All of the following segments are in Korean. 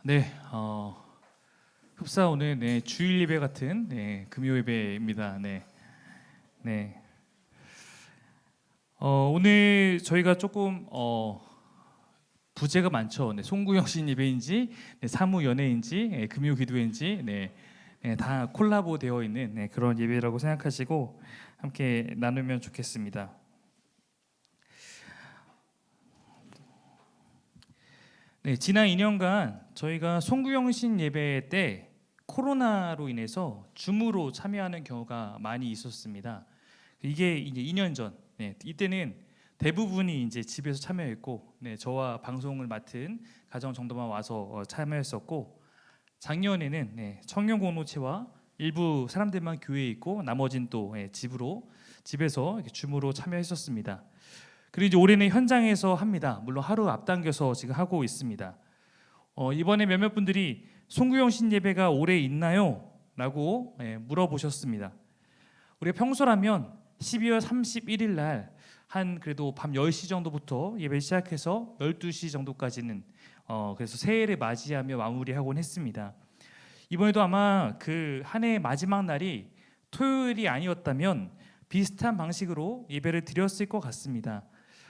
네, 흡사 오늘 주일 예배 같은 금요 예배입니다. 네. 오늘 저희가 조금 부제가 많죠. 송구영신 예배인지, 사무 연회인지, 금요 기도인지, 다 콜라보 되어 있는 그런 예배라고 생각하시고 함께 나누면 좋겠습니다. 지난 2년간 저희가 송구영신 예배 때 코로나로 인해서 줌으로 참여하는 경우가 많이 있었습니다. 이게 이제 2년 전, 이때는 대부분이 이제 집에서 참여했고, 저와 방송을 맡은 가정 정도만 와서 참여했었고, 작년에는 청년 공동체와 일부 사람들만 교회에 있고, 나머지는 또 집에서 줌으로 참여했었습니다. 그리고 이제 올해는 현장에서 합니다. 물론 하루 앞당겨서 지금 하고 있습니다. 이번에 몇몇 분들이 송구영신 예배가 올해 있나요? 라고 물어보셨습니다. 우리가 평소라면 12월 31일 날 한 그래도 밤 10시 정도부터 예배 시작해서 12시 정도까지는 그래서 새해를 맞이하며 마무리하곤 했습니다. 이번에도 아마 그 한 해의 마지막 날이 토요일이 아니었다면 비슷한 방식으로 예배를 드렸을 것 같습니다.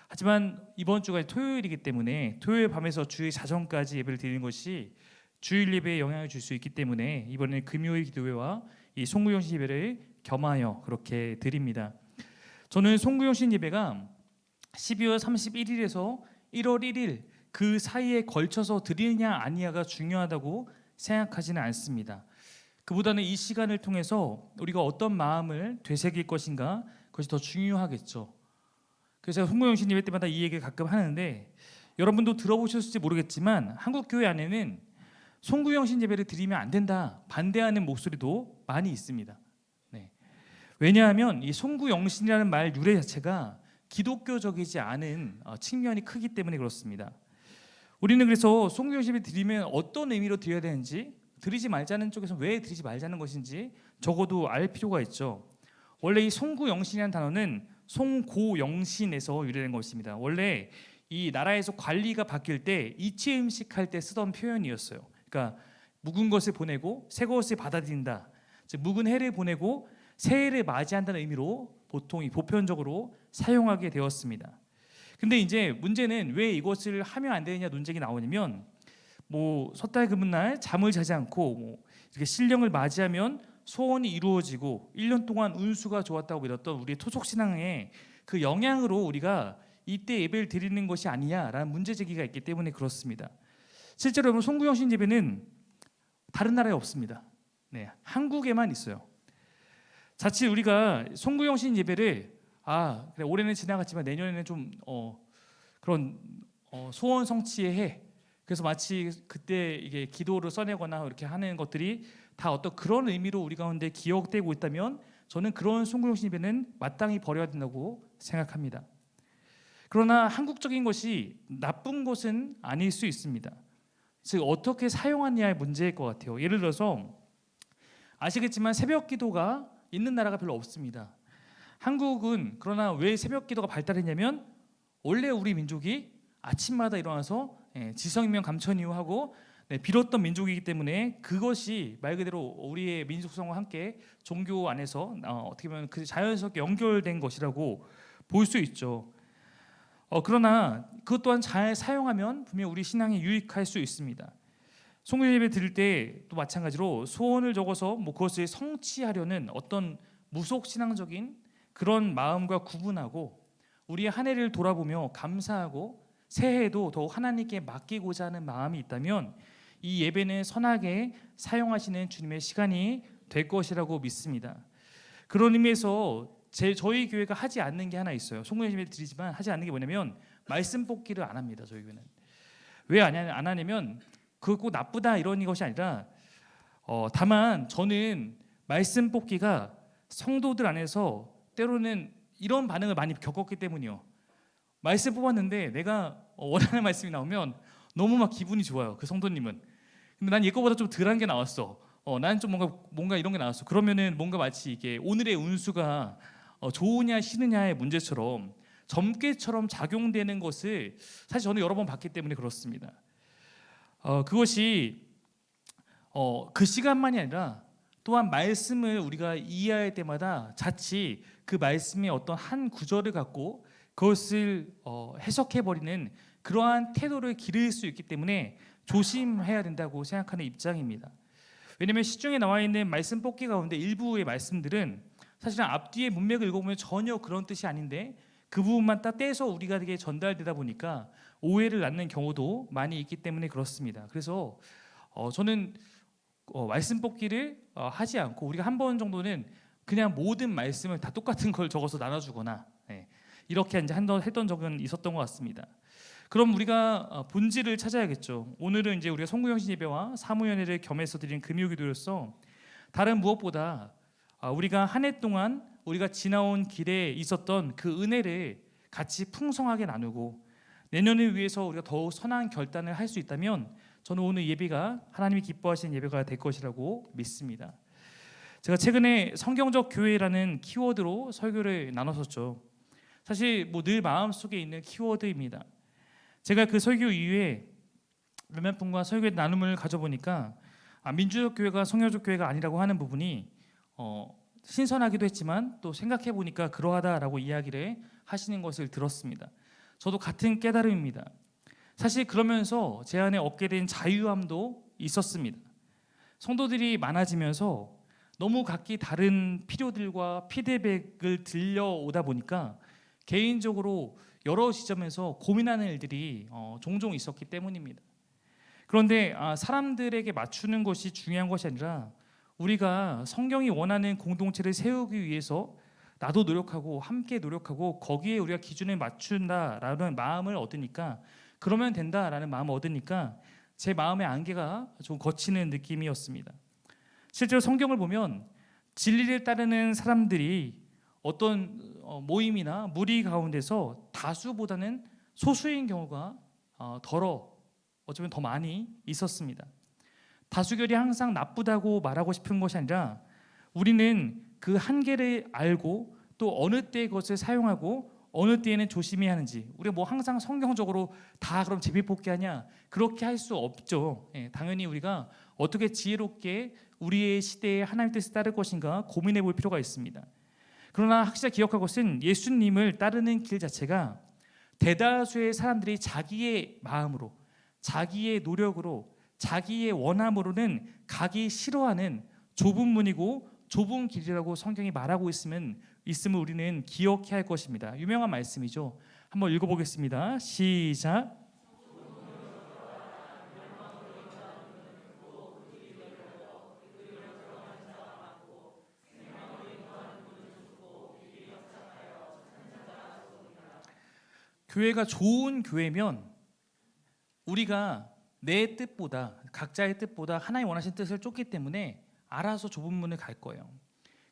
하지만 이번 주가 토요일이기 때문에 토요일 밤에서 주일 자정까지 예배를 드리는 것이 주일 예배에 영향을 줄 수 있기 때문에 이번에는 금요일 기도회와 이 송구영신 예배를 겸하여 그렇게 드립니다. 저는 송구영신 예배가 12월 31일에서 1월 1일 그 사이에 걸쳐서 드리느냐 아니냐가 중요하다고 생각하지는 않습니다. 그보다는 이 시간을 통해서 우리가 어떤 마음을 되새길 것인가 그것이 더 중요하겠죠. 그래서 제가 송구영신 예배 때마다 이 얘기를 가끔 하는데 여러분도 들어보셨을지 모르겠지만 한국 교회 안에는 송구영신 예배를 드리면 안 된다 반대하는 목소리도 많이 있습니다. 왜냐하면 이 송구영신이라는 말 유래 자체가 기독교적이지 않은 측면이 크기 때문에 그렇습니다. 우리는 그래서 송구영신 예배 드리면 어떤 의미로 드려야 되는지 드리지 말자는 쪽에서 왜 드리지 말자는 것인지 적어도 알 필요가 있죠. 원래 이 송구영신이라는 단어는 송고영신에서 유래된 것입니다. 원래 이 나라에서 관리가 바뀔 때 이치 음식할 때 쓰던 표현이었어요. 그러니까 묵은 것을 보내고 새 것을 받아들인다. 즉 묵은 해를 보내고 새해를 맞이한다는 의미로 보통 보편적으로 사용하게 되었습니다. 근데 이제 문제는 왜 이것을 하면 안 되느냐 논쟁이 나오냐면 섣달 금은날 잠을 자지 않고 이렇게 신령을 맞이하면 소원이 이루어지고 1년 동안 운수가 좋았다고 믿었던 우리의 토속신앙의 그 영향으로 우리가 이때 예배를 드리는 것이 아니냐라는 문제 제기가 있기 때문에 그렇습니다. 실제로 여러분 송구영신 예배는 다른 나라에 없습니다. 한국에만 있어요. 자칫 우리가 송구영신 예배를 그래 올해는 지나갔지만 내년에는 좀 그런 소원 성취의 해 그래서 마치 그때 이게 기도를 써내거나 이렇게 하는 것들이 다 어떤 그런 의미로 우리 가운데 기억되고 있다면 저는 그런 송구영신 예배는 마땅히 버려야 된다고 생각합니다. 그러나 한국적인 것이 나쁜 것은 아닐 수 있습니다. 즉 어떻게 사용하느냐의 문제일 것 같아요. 예를 들어서 아시겠지만 새벽 기도가 있는 나라가 별로 없습니다. 한국은 그러나 왜 새벽 기도가 발달했냐면 원래 우리 민족이 아침마다 일어나서 지성이면 감천이유하고 빌었던 민족이기 때문에 그것이 말 그대로 우리의 민족성과 함께 종교 안에서 어떻게 보면 그 자연스럽게 연결된 것이라고 볼 수 있죠. 그러나 그것 또한 잘 사용하면 분명 우리 신앙에 유익할 수 있습니다. 송구영 예배 드릴 때 또 마찬가지로 소원을 적어서 그것을 성취하려는 어떤 무속 신앙적인 그런 마음과 구분하고 우리의 한 해를 돌아보며 감사하고 새해에도 더욱 하나님께 맡기고자 하는 마음이 있다면 이 예배는 선하게 사용하시는 주님의 시간이 될 것이라고 믿습니다. 그런 의미에서 저희 교회가 하지 않는 게 하나 있어요. 송구영 예배 드리지만 하지 않는 게 뭐냐면 말씀 뽑기를 안 합니다. 저희 교회는 왜 안 하냐면 그거 꼭 나쁘다 이런 것이 아니라 다만 저는 말씀 뽑기가 성도들 안에서 때로는 이런 반응을 많이 겪었기 때문이요. 말씀 뽑았는데 내가 원하는 말씀이 나오면 너무 막 기분이 좋아요. 그 성도님은. 근데 난 이거보다 좀 덜한 게 나왔어. 난 좀 뭔가 이런 게 나왔어. 그러면은 뭔가 마치 이게 오늘의 운수가 좋으냐 싫으냐의 문제처럼 점괘처럼 작용되는 것을 사실 저는 여러 번 봤기 때문에 그렇습니다. 그것이 그 시간만이 아니라 또한 말씀을 우리가 이해할 때마다 자칫 그 말씀의 어떤 한 구절을 갖고 그것을 해석해버리는 그러한 태도를 기를 수 있기 때문에 조심해야 된다고 생각하는 입장입니다. 왜냐하면 시중에 나와 있는 말씀 뽑기 가운데 일부의 말씀들은 사실은 앞뒤의 문맥을 읽어보면 전혀 그런 뜻이 아닌데 그 부분만 딱 떼서 우리에게 전달되다 보니까 오해를 낳는 경우도 많이 있기 때문에 그렇습니다. 그래서 저는 말씀 뽑기를 하지 않고 우리가 한 번 정도는 그냥 모든 말씀을 다 똑같은 걸 적어서 나눠주거나 이렇게 이제 했던 적은 있었던 것 같습니다. 그럼 우리가 본질을 찾아야겠죠. 오늘은 이제 우리가 송구영신 예배와 사무연회를 겸해서 드린 금요기도로서 다른 무엇보다 우리가 한 해 동안 우리가 지나온 길에 있었던 그 은혜를 같이 풍성하게 나누고 내년을 위해서 우리가 더욱 선한 결단을 할 수 있다면 저는 오늘 예배가 하나님이 기뻐하시는 예배가 될 것이라고 믿습니다. 제가 최근에 성경적 교회라는 키워드로 설교를 나눴었죠. 사실 늘 마음속에 있는 키워드입니다. 제가 그 설교 이후에 몇몇 분과 설교의 나눔을 가져보니까 민주적 교회가 성경적 교회가 아니라고 하는 부분이 신선하기도 했지만 또 생각해 보니까 그러하다라고 이야기를 하시는 것을 들었습니다. 저도 같은 깨달음입니다. 사실 그러면서 제 안에 얻게 된 자유함도 있었습니다. 성도들이 많아지면서 너무 각기 다른 필요들과 피드백을 들려오다 보니까 개인적으로 여러 지점에서 고민하는 일들이 종종 있었기 때문입니다. 그런데 사람들에게 맞추는 것이 중요한 것이 아니라 우리가 성경이 원하는 공동체를 세우기 위해서 나도 노력하고 함께 노력하고 거기에 우리가 기준을 맞춘다라는 마음을 얻으니까 그러면 된다라는 마음을 얻으니까 제 마음의 안개가 좀 거치는 느낌이었습니다. 실제로 성경을 보면 진리를 따르는 사람들이 어떤 모임이나 무리 가운데서 다수보다는 소수인 경우가 어쩌면 더 많이 있었습니다. 다수결이 항상 나쁘다고 말하고 싶은 것이 아니라 우리는 그 한계를 알고 또 어느 때 그것을 사용하고 어느 때에는 조심해야 하는지 우리가 항상 성경적으로 다 그럼 제비뽑기 하냐 그렇게 할 수 없죠. 당연히 우리가 어떻게 지혜롭게 우리의 시대에 하나님의 뜻을 따를 것인가 고민해 볼 필요가 있습니다. 그러나 확실히 기억할 것은 예수님을 따르는 길 자체가 대다수의 사람들이 자기의 마음으로 자기의 노력으로 자기의 원함으로는 가기 싫어하는 좁은 문이고 좁은 길이라고 성경이 말하고 있음을 우리는 기억해야 할 것입니다. 유명한 말씀이죠. 한번 읽어보겠습니다. 시작. 교회가 좋은 교회면 우리가 내 뜻보다 각자의 뜻보다 하나님 원하시는 뜻을 쫓기 때문에 알아서 좁은 문을 갈 거예요.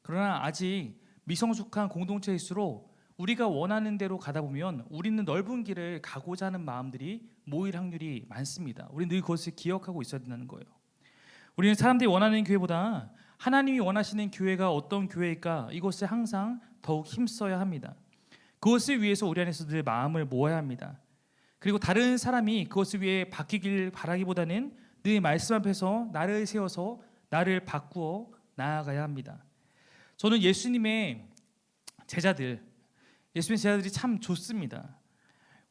그러나 아직 미성숙한 공동체일수록 우리가 원하는 대로 가다 보면 우리는 넓은 길을 가고자 하는 마음들이 모일 확률이 많습니다. 우리는 늘 그것을 기억하고 있어야 된다는 거예요. 우리는 사람들이 원하는 교회보다 하나님이 원하시는 교회가 어떤 교회일까 이것을 항상 더욱 힘써야 합니다. 그것을 위해서 우리 안에서 늘 마음을 모아야 합니다. 그리고 다른 사람이 그것을 위해 바뀌길 바라기보다는 늘 말씀 앞에서 나를 세워서 나를 바꾸어 나아가야 합니다. 저는 예수님의 제자들이 참 좋습니다.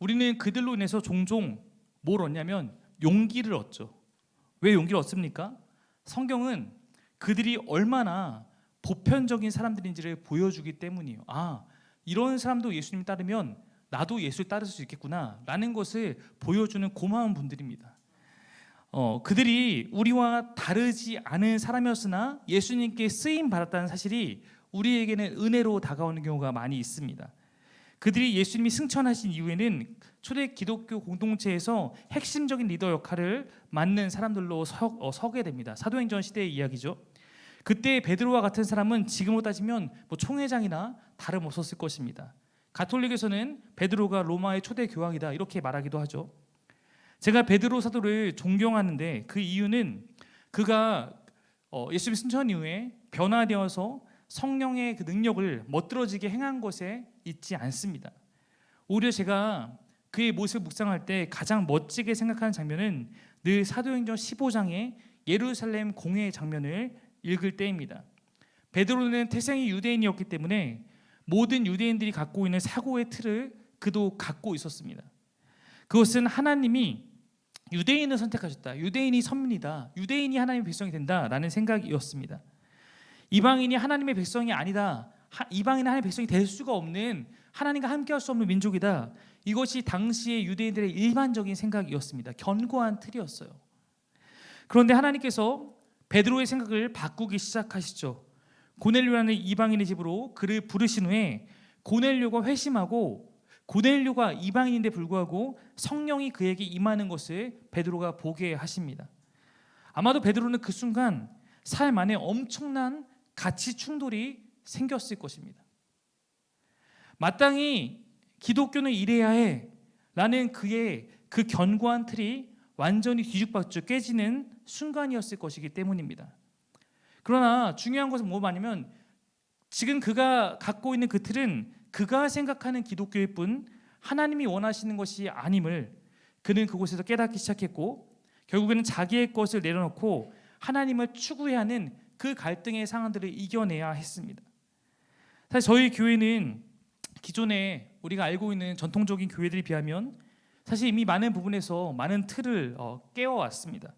우리는 그들로 인해서 종종 뭘 얻냐면 용기를 얻죠. 왜 용기를 얻습니까? 성경은 그들이 얼마나 보편적인 사람들인지를 보여주기 때문이에요. 이런 사람도 예수님 따르면 나도 예수를 따를 수 있겠구나 라는 것을 보여주는 고마운 분들입니다. 그들이 우리와 다르지 않은 사람이었으나 예수님께 쓰임 받았다는 사실이 우리에게는 은혜로 다가오는 경우가 많이 있습니다. 그들이 예수님이 승천하신 이후에는 초대 기독교 공동체에서 핵심적인 리더 역할을 맡는 사람들로 서게 됩니다. 사도행전 시대의 이야기죠. 그때 베드로와 같은 사람은 지금으로 따지면 총회장이나 다름없었을 것입니다. 가톨릭에서는 베드로가 로마의 초대 교황이다 이렇게 말하기도 하죠. 제가 베드로 사도를 존경하는데 그 이유는 그가 예수님 승천 이후에 변화되어서 성령의 그 능력을 멋들어지게 행한 것에 있지 않습니다. 오히려 제가 그의 모습을 묵상할 때 가장 멋지게 생각하는 장면은 늘 사도행전 15장의 예루살렘 공회 장면을 읽을 때입니다. 베드로는 태생이 유대인이었기 때문에 모든 유대인들이 갖고 있는 사고의 틀을 그도 갖고 있었습니다. 그것은 하나님이 유대인을 선택하셨다. 유대인이 선민이다. 유대인이 하나님의 백성이 된다라는 생각이었습니다. 이방인이 하나님의 백성이 아니다. 이방인은 하나님의 백성이 될 수가 없는, 하나님과 함께할 수 없는 민족이다. 이것이 당시의 유대인들의 일반적인 생각이었습니다. 견고한 틀이었어요. 그런데 하나님께서 베드로의 생각을 바꾸기 시작하시죠. 고넬료라는 이방인의 집으로 그를 부르신 후에 고넬료가 회심하고, 고넬료가 이방인인데 불구하고 성령이 그에게 임하는 것을 베드로가 보게 하십니다. 아마도 베드로는 그 순간 삶 안에 엄청난 가치 충돌이 생겼을 것입니다. 마땅히 기독교는 이래야 해 라는 그의 그 견고한 틀이 완전히 뒤죽박죽 깨지는 순간이었을 것이기 때문입니다. 그러나 중요한 것은 뭐냐면 지금 그가 갖고 있는 그 틀은 그가 생각하는 기독교일 뿐 하나님이 원하시는 것이 아님을 그는 그곳에서 깨닫기 시작했고, 결국에는 자기의 것을 내려놓고 하나님을 추구해야 하는 그 갈등의 상황들을 이겨내야 했습니다. 사실 저희 교회는 기존에 우리가 알고 있는 전통적인 교회들에 비하면 사실 이미 많은 부분에서 많은 틀을 깨워왔습니다.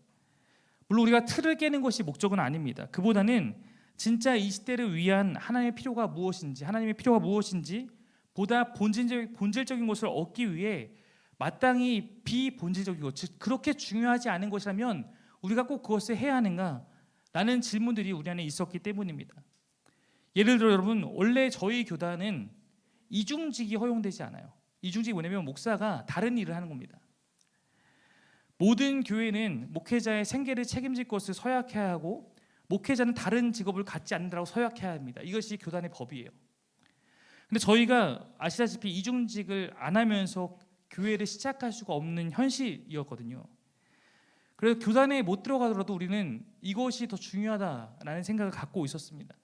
물론 우리가 틀을 깨는 것이 목적은 아닙니다. 그보다는 진짜 이 시대를 위한 하나님의 필요가 무엇인지, 하나님의 필요가 무엇인지 보다 본질적인 것을 얻기 위해 마땅히 비본질적인 것, 즉 그렇게 중요하지 않은 것이라면 우리가 꼭 그것을 해야 하는가? 라는 질문들이 우리 안에 있었기 때문입니다. 예를 들어 여러분, 원래 저희 교단은 이중직이 허용되지 않아요. 이중직이 뭐냐면 목사가 다른 일을 하는 겁니다. 모든 교회는 목회자의 생계를 책임질 것을 서약해야 하고, 목회자는 다른 직업을 갖지 않는다고 서약해야 합니다. 이것이 교단의 법이에요. 근데 저희가 아시다시피 이중직을 안 하면서 교회를 시작할 수가 없는 현실이었거든요. 그래서 교단에 못 들어가더라도 우리는 이것이 더 중요하다라는 생각을 갖고 있었습니다.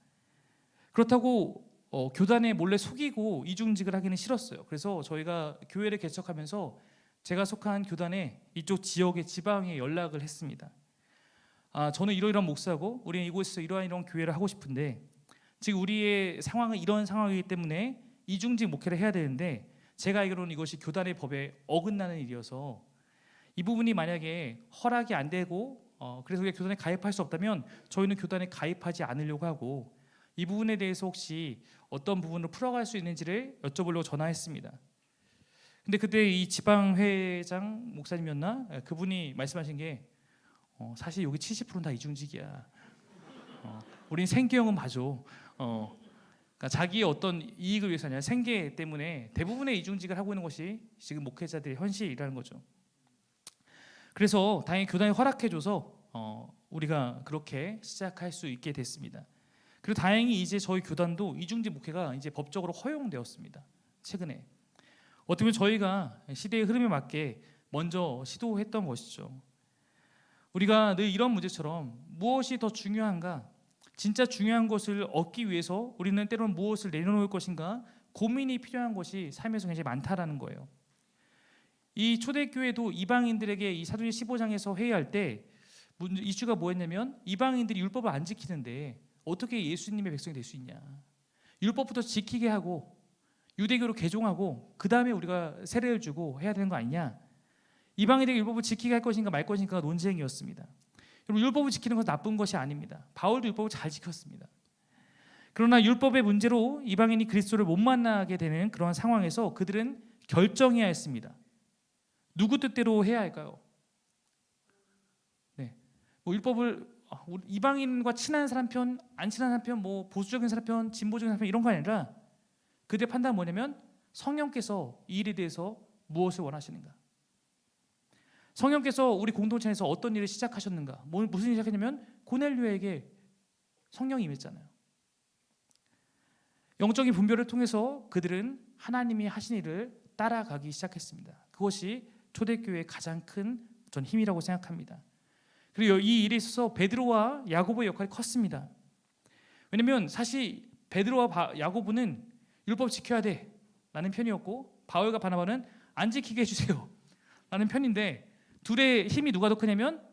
그렇다고 교단에 몰래 속이고 이중직을 하기는 싫었어요. 그래서 저희가 교회를 개척하면서 제가 속한 교단에 이쪽 지역의 지방에 연락을 했습니다. 저는 이러이러한 목사고 우리는 이곳에서 이러한 교회를 하고 싶은데 지금 우리의 상황은 이런 상황이기 때문에 이중직 목회를 해야 되는데 제가 알기로는 이것이 교단의 법에 어긋나는 일이어서 이 부분이 만약에 허락이 안 되고 그래서 우리가 교단에 가입할 수 없다면 저희는 교단에 가입하지 않으려고 하고, 이 부분에 대해서 혹시 어떤 부분을 풀어갈 수 있는지를 여쭤보려고 전화했습니다. 근데 그때 이 지방회장 목사님이었나? 그분이 말씀하신 게 사실 여기 70%는 다 이중직이야. 우린 생계형은 봐줘. 그러니까 자기의 어떤 이익을 위해서 아니라 생계 때문에 대부분의 이중직을 하고 있는 것이 지금 목회자들의 현실이라는 거죠. 그래서 다행히 교단이 허락해줘서 우리가 그렇게 시작할 수 있게 됐습니다. 그리고 다행히 이제 저희 교단도 이중직 목회가 이제 법적으로 허용되었습니다. 최근에 어떻게 보면 저희가 시대의 흐름에 맞게 먼저 시도했던 것이죠. 우리가 늘 이런 문제처럼 무엇이 더 중요한가, 진짜 중요한 것을 얻기 위해서 우리는 때로는 무엇을 내려놓을 것인가 고민이 필요한 것이 삶에서 굉장히 많다라는 거예요. 이 초대교회도 이방인들에게 이 사도행 15장에서 회의할 때 이슈가 뭐였냐면 이방인들이 율법을 안 지키는데 어떻게 예수님의 백성이 될 수 있냐, 율법부터 지키게 하고 유대교로 개종하고 그 다음에 우리가 세례를 주고 해야 되는 거 아니냐, 이방인들에게 율법을 지키게 할 것인가 말 것인가 논쟁이었습니다. 여러분, 율법을 지키는 것은 나쁜 것이 아닙니다. 바울도 율법을 잘 지켰습니다. 그러나 율법의 문제로 이방인이 그리스도를 못 만나게 되는 그런 상황에서 그들은 결정해야 했습니다. 누구 뜻대로 해야 할까요? 네, 율법을 이방인과 친한 사람 편, 안 친한 사람 편, 보수적인 사람 편, 진보적인 사람 편 이런 거 아니라 그들의 판단은 뭐냐면 성령께서 이 일에 대해서 무엇을 원하시는가, 성령께서 우리 공동체 안에서 어떤 일을 시작하셨는가, 무슨 일을 시작했냐면 고넬료에게 성령이 임했잖아요. 영적인 분별을 통해서 그들은 하나님이 하신 일을 따라가기 시작했습니다. 그것이 초대교회의 가장 큰 전 힘이라고 생각합니다. 그리고 이 일에 있어서 베드로와 야고보의 역할이 컸습니다. 왜냐하면 사실 베드로와 야고보는 율법 지켜야 돼 라는 편이었고, 바울과 바나바는 안 지키게 해주세요 라는 편인데, 둘의 힘이 누가 더 크냐면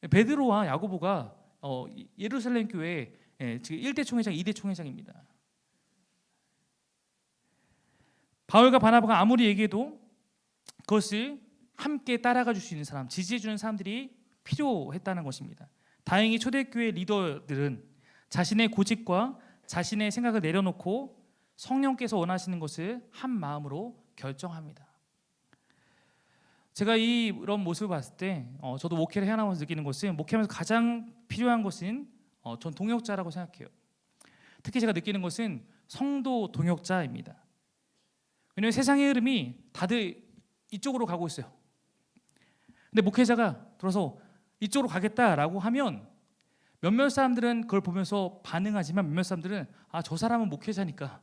베드로와 야고보가 예루살렘 교회 지금 1대 총회장, 2대 총회장입니다. 바울과 바나바가 아무리 얘기해도 그것을 함께 따라가 줄 수 있는 사람, 지지해 주는 사람들이 필요했다는 것입니다. 다행히 초대교회 리더들은 자신의 고집과 자신의 생각을 내려놓고 성령께서 원하시는 것을 한 마음으로 결정합니다. 제가 이런 모습을 봤을 때 저도 목회를 해나가면서 느끼는 것은, 목회하면서 가장 필요한 것은 전 동역자라고 생각해요. 특히 제가 느끼는 것은 성도 동역자입니다. 왜냐하면 세상의 흐름이 다들 이쪽으로 가고 있어요. 근데 목회자가 들어서 이쪽으로 가겠다라고 하면 몇몇 사람들은 그걸 보면서 반응하지만 몇몇 사람들은 저 사람은 목회자니까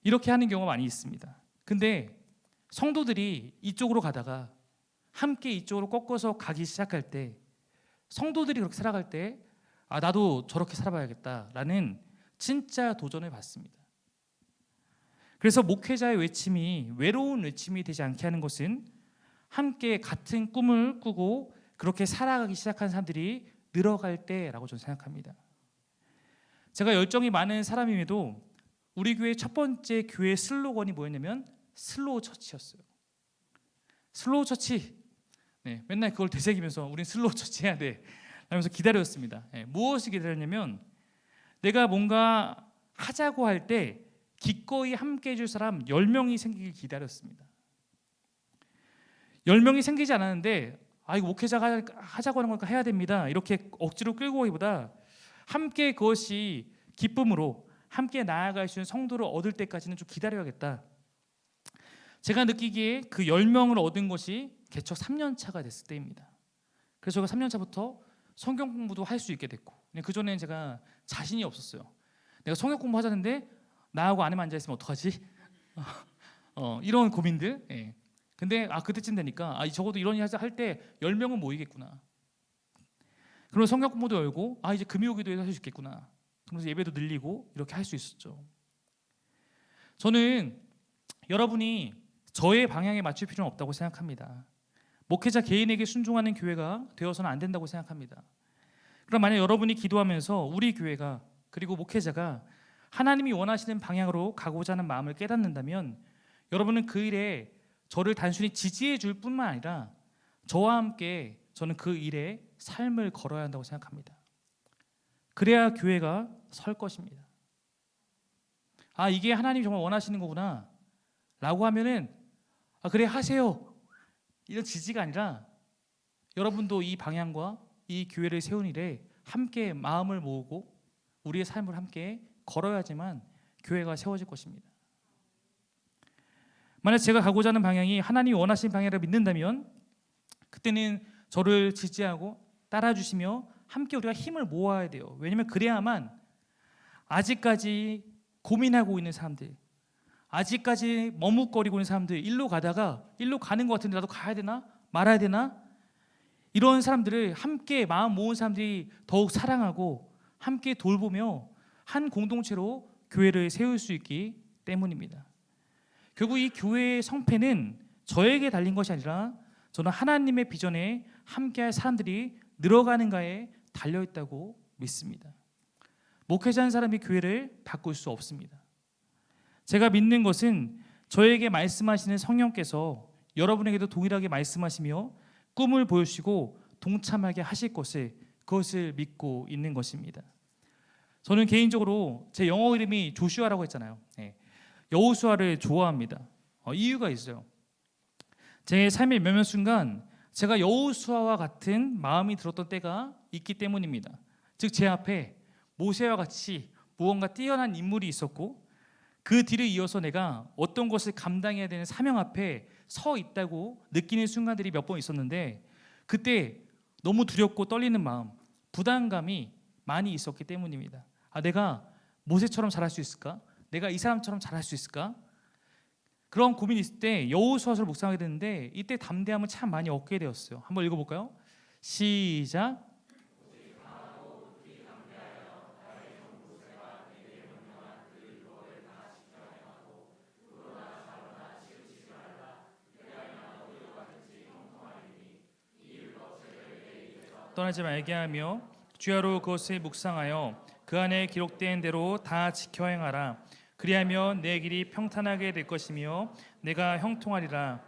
이렇게 하는 경우가 많이 있습니다. 근데 성도들이 이쪽으로 가다가 함께 이쪽으로 꺾어서 가기 시작할 때, 성도들이 그렇게 살아갈 때 나도 저렇게 살아봐야겠다라는 진짜 도전을 받습니다. 그래서 목회자의 외침이 외로운 외침이 되지 않게 하는 것은 함께 같은 꿈을 꾸고 그렇게 살아가기 시작한 사람들이 늘어갈 때라고 저는 생각합니다. 제가 열정이 많은 사람임에도 우리 교회 첫 번째 교회 슬로건이 뭐였냐면 슬로우 처치였어요. 슬로우 처치. 맨날 그걸 되새기면서 우린 슬로우 처치 해야 돼 라면서 기다렸습니다. 무엇을 기다렸냐면 내가 뭔가 하자고 할 때 기꺼이 함께 해줄 사람 10명이 생기길 기다렸습니다. 10명이 생기지 않았는데 이거 목회자가 하자고 하는 거니까 해야 됩니다 이렇게 억지로 끌고 오기보다 함께 그것이 기쁨으로 함께 나아갈 수 있는 성도를 얻을 때까지는 좀 기다려야겠다. 제가 느끼기에 그 10명을 얻은 것이 개척 3년 차가 됐을 때입니다. 그래서 제가 3년 차부터 성경 공부도 할 수 있게 됐고, 그전에는 제가 자신이 없었어요. 내가 성경 공부 하자는데 나하고 안에만 앉아있으면 어떡하지? 이런 고민들. 근데 그때쯤 되니까 적어도 이런 일 할 때 10명은 모이겠구나. 그리고 성경 공부도 열고 이제 금요기도에서 할 수 있겠구나. 그러면서 예배도 늘리고 이렇게 할 수 있었죠. 저는 여러분이 저의 방향에 맞출 필요는 없다고 생각합니다. 목회자 개인에게 순종하는 교회가 되어서는 안 된다고 생각합니다. 그럼 만약 여러분이 기도하면서 우리 교회가 그리고 목회자가 하나님이 원하시는 방향으로 가고자 하는 마음을 깨닫는다면 여러분은 그 일에 저를 단순히 지지해 줄 뿐만 아니라 저와 함께 저는 그 일에 삶을 걸어야 한다고 생각합니다. 그래야 교회가 설 것입니다. 이게 하나님이 정말 원하시는 거구나 라고 하면은 그래 하세요 이런 지지가 아니라 여러분도 이 방향과 이 교회를 세운 일에 함께 마음을 모으고 우리의 삶을 함께 걸어야지만 교회가 세워질 것입니다. 만약 제가 가고자 하는 방향이 하나님이 원하시는 방향이라 믿는다면 그때는 저를 지지하고 따라주시며 함께 우리가 힘을 모아야 돼요. 왜냐하면 그래야만 아직까지 고민하고 있는 사람들, 아직까지 머뭇거리고 있는 사람들, 일로 가다가 일로 가는 것 같은데 나도 가야 되나 말아야 되나, 이런 사람들을 함께 마음 모은 사람들이 더욱 사랑하고 함께 돌보며 한 공동체로 교회를 세울 수 있기 때문입니다. 결국 이 교회의 성패는 저에게 달린 것이 아니라 저는 하나님의 비전에 함께할 사람들이 늘어가는가에 달려있다고 믿습니다. 목회자 한 사람이 교회를 바꿀 수 없습니다. 제가 믿는 것은 저에게 말씀하시는 성령께서 여러분에게도 동일하게 말씀하시며 꿈을 보여주시고 동참하게 하실 것을, 그것을 믿고 있는 것입니다. 저는 개인적으로 제 영어 이름이 조슈아라고 했잖아요. 여호수아를 좋아합니다. 이유가 있어요. 제 삶의 몇몇 순간 제가 여호수아와 같은 마음이 들었던 때가 있기 때문입니다. 즉 제 앞에 모세와 같이 무언가 뛰어난 인물이 있었고 그 뒤를 이어서 내가 어떤 것을 감당해야 되는 사명 앞에 서 있다고 느끼는 순간들이 몇 번 있었는데 그때 너무 두렵고 떨리는 마음, 부담감이 많이 있었기 때문입니다. 내가 모세처럼 잘할 수 있을까? 내가 이 사람처럼 잘할 수 있을까? 그런 고민이 있을 때 여호수아서를 묵상하게 되는데 이때 담대함을 참 많이 얻게 되었어요. 한번 읽어볼까요? 시작. 떠나지 말게 하며 주야로 그것을 묵상하여 그 안에 기록된 대로 다 지켜 행하라. 그리하면 내 길이 평탄하게 될 것이며 내가 형통하리라.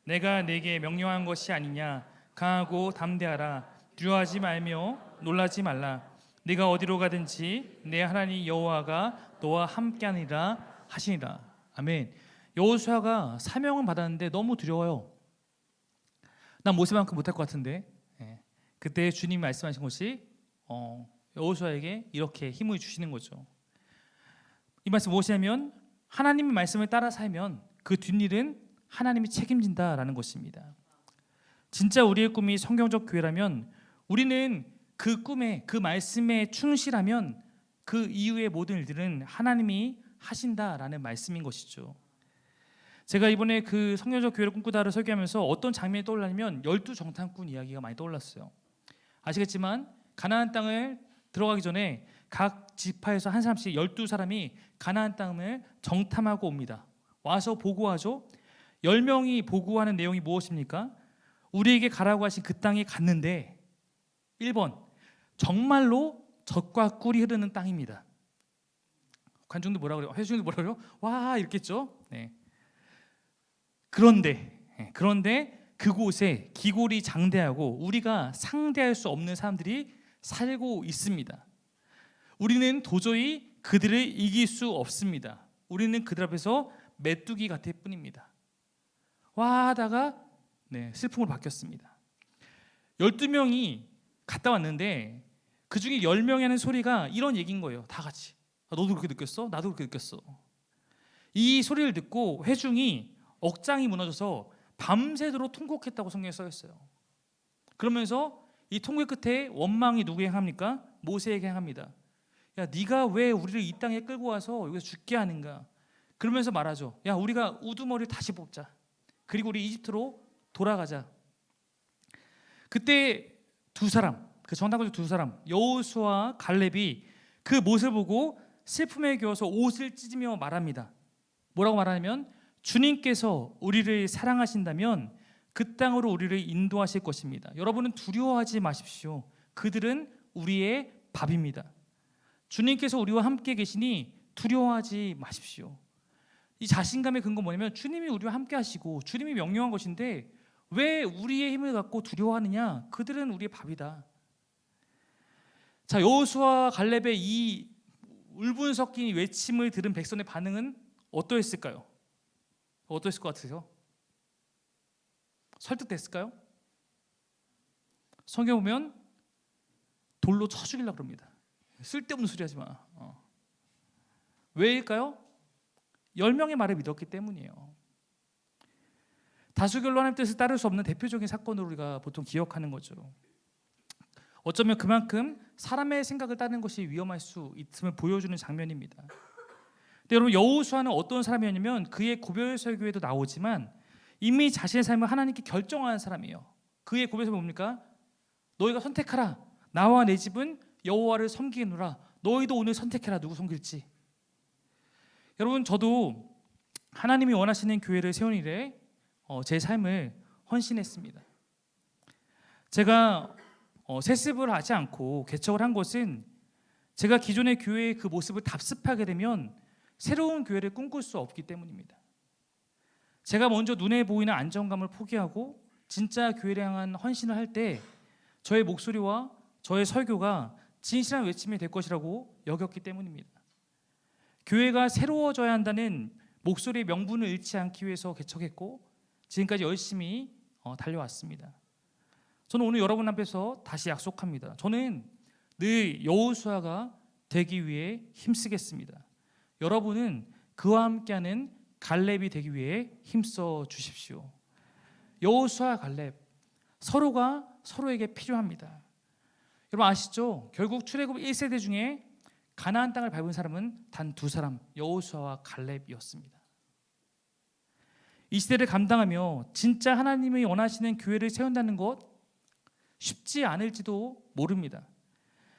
내가 내게 명령한 것이 아니냐. 강하고 담대하라. 두려워하지 말며 놀라지 말라. 네가 어디로 가든지 내 하나님 여호와가 너와 함께하니라 하시니라. 아멘. 여호수아가 사명을 받았는데 너무 두려워요. 난 모세만큼 못할 것 같은데. 그때 주님이 말씀하신 것이 여호수아에게 이렇게 힘을 주시는 거죠. 이 말씀 무엇이냐면 하나님의 말씀을 따라 살면 그 뒷일은 하나님이 책임진다라는 것입니다. 진짜 우리의 꿈이 성경적 교회라면 우리는 그 꿈에 그 말씀에 충실하면 그 이후의 모든 일들은 하나님이 하신다라는 말씀인 것이죠. 제가 이번에 그 성경적 교회를 꿈꾸다를 설교하면서 어떤 장면이 떠올랐냐면 12정탐꾼 이야기가 많이 떠올랐어요. 아시겠지만 가나안 땅을 들어가기 전에 각 지파에서 한 사람씩 12사람이 가나안 땅을 정탐하고 옵니다. 와서 보고하죠. 10명이 보고하는 내용이 무엇입니까? 우리에게 가라고 하신 그 땅에 갔는데 1번 정말로 젖과 꿀이 흐르는 땅입니다. 관중들 뭐라 그래요? 회중들 뭐라 그래요? 와 이렇겠죠. 네. 그런데 그곳에 기골이 장대하고 우리가 상대할 수 없는 사람들이 살고 있습니다. 우리는 도저히 그들을 이길 수 없습니다. 우리는 그들 앞에서 메뚜기 같을 뿐입니다. 와 하다가 슬픔으로 바뀌었습니다. 12명이 갔다 왔는데 그 중에 10명이 하는 소리가 이런 얘기인 거예요. 다 같이. 너도 그렇게 느꼈어? 나도 그렇게 느꼈어. 이 소리를 듣고 회중이 억장이 무너져서 밤새도록 통곡했다고 성경에 써 있어요. 그러면서 이 통곡 끝에 원망이 누구에게 행합니까? 모세에게 행합니다. 야, 네가 왜 우리를 이 땅에 끌고 와서 여기서 죽게 하는가? 그러면서 말하죠. 야, 우리가 우두머리를 다시 뽑자. 그리고 우리 이집트로 돌아가자. 그때 두 사람, 그 정탐꾼 두 사람, 여호수아와 갈렙이 그 모습을 보고 슬픔에 겨워서 옷을 찢으며 말합니다. 뭐라고 말하냐면 주님께서 우리를 사랑하신다면 그 땅으로 우리를 인도하실 것입니다. 여러분은 두려워하지 마십시오. 그들은 우리의 밥입니다. 주님께서 우리와 함께 계시니 두려워하지 마십시오. 이 자신감의 근거 뭐냐면 주님이 우리와 함께 하시고 주님이 명령한 것인데 왜 우리의 힘을 갖고 두려워하느냐? 그들은 우리의 밥이다. 자, 여호수아 갈렙의 이 울분 섞인 외침을 들은 백성의 반응은 어떠했을까요? 어떠했을 것 같으세요? 설득됐을까요? 성경 보면 돌로 쳐 죽이려고 그럽니다. 쓸데없는 소리 하지 마. 왜일까요? 10명의 말을 믿었기 때문이에요. 다수결로 하나님 뜻을 따를 수 없는 대표적인 사건으로 우리가 보통 기억하는 거죠. 어쩌면 그만큼 사람의 생각을 따르는 것이 위험할 수 있음을 보여주는 장면입니다. 근데 여러분 여호수아는 어떤 사람이었냐면 그의 고별 설교에도 나오지만 이미 자신의 삶을 하나님께 결정하는 사람이에요. 그의 고별설교 뭡니까? 너희가 선택하라. 나와 내 집은 여호와를 섬기노라. 너희도 오늘 선택해라. 누구 섬길지. 여러분 저도 하나님이 원하시는 교회를 세운 일에 제 삶을 헌신했습니다. 제가 세습을 하지 않고 개척을 한 것은 제가 기존의 교회의 그 모습을 답습하게 되면 새로운 교회를 꿈꿀 수 없기 때문입니다. 제가 먼저 눈에 보이는 안정감을 포기하고 진짜 교회를 향한 헌신을 할 때 저의 목소리와 저의 설교가 진실한 외침이 될 것이라고 여겼기 때문입니다. 교회가 새로워져야 한다는 목소리의 명분을 잃지 않기 위해서 개척했고 지금까지 열심히 달려왔습니다. 저는 오늘 여러분 앞에서 다시 약속합니다. 저는 늘 여호수아가 되기 위해 힘쓰겠습니다. 여러분은 그와 함께하는 갈렙이 되기 위해 힘써 주십시오. 여호수아 갈렙 서로가 서로에게 필요합니다. 여러분 아시죠? 결국 출애굽 1세대 중에 가나안 땅을 밟은 사람은 단 두 사람, 여호수아와 갈렙이었습니다. 이 시대를 감당하며 진짜 하나님이 원하시는 교회를 세운다는 것 쉽지 않을지도 모릅니다.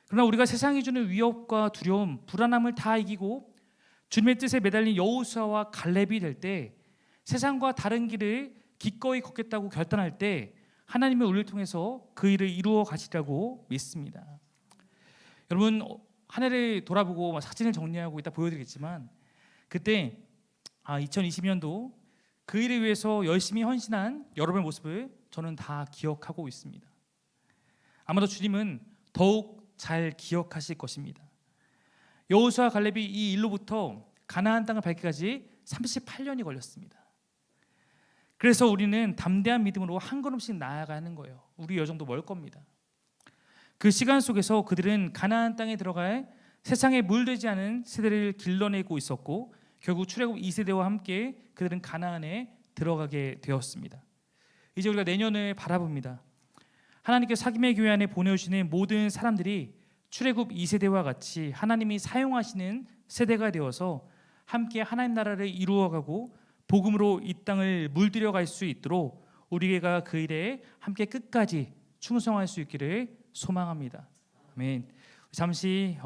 그러나 우리가 세상이 주는 위협과 두려움, 불안함을 다 이기고 주님의 뜻에 매달린 여호수아와 갈렙이 될 때 세상과 다른 길을 기꺼이 걷겠다고 결단할 때 하나님의 우리를 통해서 그 일을 이루어 가시라고 믿습니다. 여러분, 한 해를 돌아보고 사진을 정리하고 이따 보여드리겠지만, 그때 2020년도 그 일을 위해서 열심히 헌신한 여러분의 모습을 저는 다 기억하고 있습니다. 아마도 주님은 더욱 잘 기억하실 것입니다. 여호수아 갈렙이 이 일로부터 가나안 땅을 밟기까지 38년이 걸렸습니다. 그래서 우리는 담대한 믿음으로 한 걸음씩 나아가는 거예요. 우리 여정도 멀 겁니다. 그 시간 속에서 그들은 가나안 땅에 들어갈 세상에 물들지 않은 세대를 길러내고 있었고, 결국 출애굽 2세대와 함께 그들은 가나안에 들어가게 되었습니다. 이제 우리가 내년을 바라봅니다. 하나님께 사김의 교회 안에 보내주시는 모든 사람들이 출애굽 2세대와 같이 하나님이 사용하시는 세대가 되어서 함께 하나님 나라를 이루어가고 복음으로 이 땅을 물들여갈 수 있도록 우리가 그 일에 함께 끝까지 충성할 수 있기를 소망합니다. 아멘. 잠시